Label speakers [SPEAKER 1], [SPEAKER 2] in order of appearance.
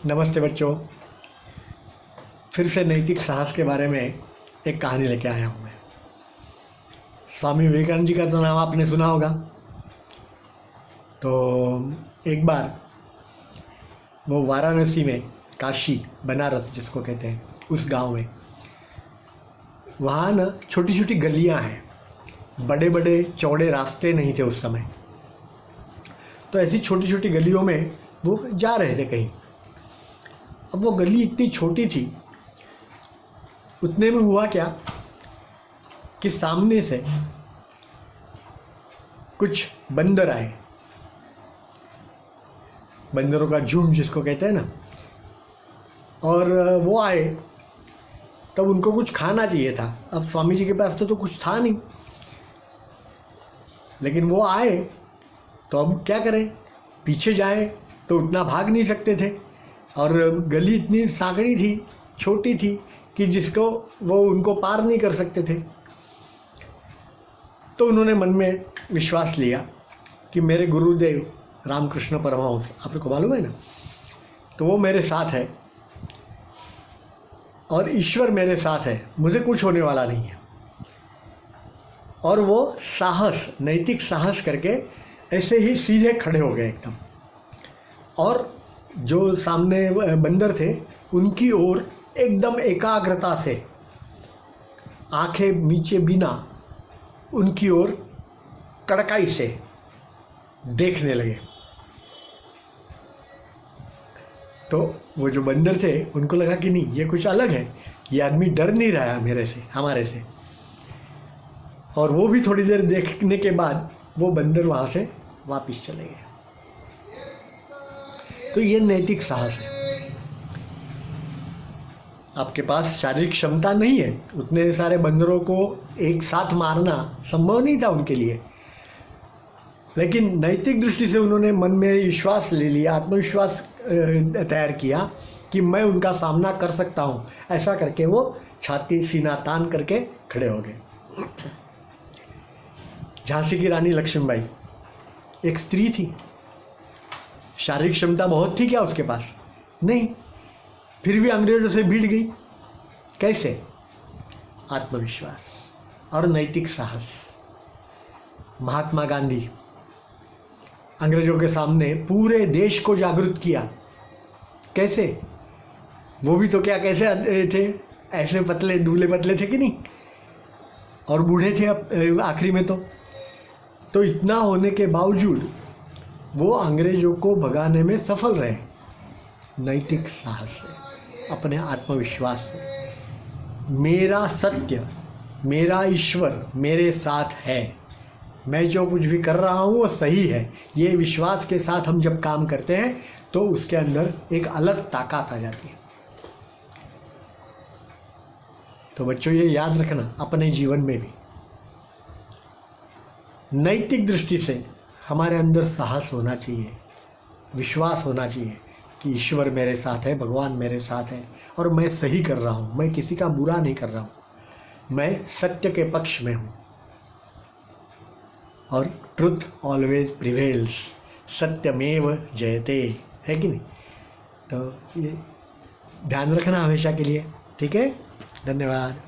[SPEAKER 1] नमस्ते बच्चों। फिर से नैतिक साहस के बारे में एक कहानी लेके आया हूँ मैं। स्वामी विवेकानंद जी का तो नाम आपने सुना होगा। तो एक बार वो वाराणसी में, काशी बनारस जिसको कहते हैं, उस गांव में, वहाँ ना छोटी छोटी गलियाँ हैं, बड़े बड़े चौड़े रास्ते नहीं थे उस समय। तो ऐसी छोटी छोटी गलियों में वो जा रहे थे कहीं। अब वो गली इतनी छोटी थी, उतने में हुआ क्या कि सामने से कुछ बंदर आए, बंदरों का झुंड जिसको कहते हैं ना। और वो आए तब उनको कुछ खाना चाहिए था। अब स्वामी जी के पास तो कुछ था नहीं, लेकिन वो आए तो अब क्या करें, पीछे जाएं तो उतना भाग नहीं सकते थे, और गली इतनी सांकड़ी थी, छोटी थी कि जिसको वो उनको पार नहीं कर सकते थे। तो उन्होंने मन में विश्वास लिया कि मेरे गुरुदेव रामकृष्ण परमहंस, आपको मालूम है ना, तो वो मेरे साथ है और ईश्वर मेरे साथ है, मुझे कुछ होने वाला नहीं है। और वो साहस, नैतिक साहस करके ऐसे ही सीधे खड़े हो गए एकदम। और जो सामने बंदर थे उनकी ओर एकदम एकाग्रता से, आंखें नीचे बिना, उनकी ओर कड़काई से देखने लगे। तो वो जो बंदर थे उनको लगा कि नहीं, ये कुछ अलग है, ये आदमी डर नहीं रहा है मेरे से, हमारे से। और वो भी थोड़ी देर देखने के बाद वो बंदर वहाँ से वापस चले गए। तो ये नैतिक साहस है। आपके पास शारीरिक क्षमता नहीं है, उतने सारे बंदरों को एक साथ मारना संभव नहीं था उनके लिए, लेकिन नैतिक दृष्टि से उन्होंने मन में विश्वास ले लिया, आत्मविश्वास तैयार किया कि मैं उनका सामना कर सकता हूँ। ऐसा करके वो छाती सीना तान करके खड़े हो गए। झांसी की रानी लक्ष्मीबाई एक स्त्री थी। शारीरिक क्षमता बहुत थी क्या उसके पास? नहीं, फिर भी अंग्रेजों से भिड़ गई। कैसे? आत्मविश्वास और नैतिक साहस। महात्मा गांधी अंग्रेजों के सामने पूरे देश को जागरूक किया। कैसे? वो भी तो क्या कैसे थे, ऐसे पतले दूले पतले थे कि नहीं, और बूढ़े थे अब आखिरी में। तो इतना होने के बावजूद वो अंग्रेजों को भगाने में सफल रहे, नैतिक साहस से, अपने आत्मविश्वास से। मेरा सत्य, मेरा ईश्वर मेरे साथ है, मैं जो कुछ भी कर रहा हूँ वो सही है, ये विश्वास के साथ हम जब काम करते हैं तो उसके अंदर एक अलग ताकत आ जाती है। तो बच्चों, ये याद रखना अपने जीवन में भी, नैतिक दृष्टि से हमारे अंदर साहस होना चाहिए, विश्वास होना चाहिए कि ईश्वर मेरे साथ है, भगवान मेरे साथ है, और मैं सही कर रहा हूँ, मैं किसी का बुरा नहीं कर रहा हूँ, मैं सत्य के पक्ष में हूँ। और ट्रुथ ऑलवेज प्रिवेल्स, सत्यमेव जयते, है कि नहीं? तो ये ध्यान रखना हमेशा के लिए, ठीक है? धन्यवाद।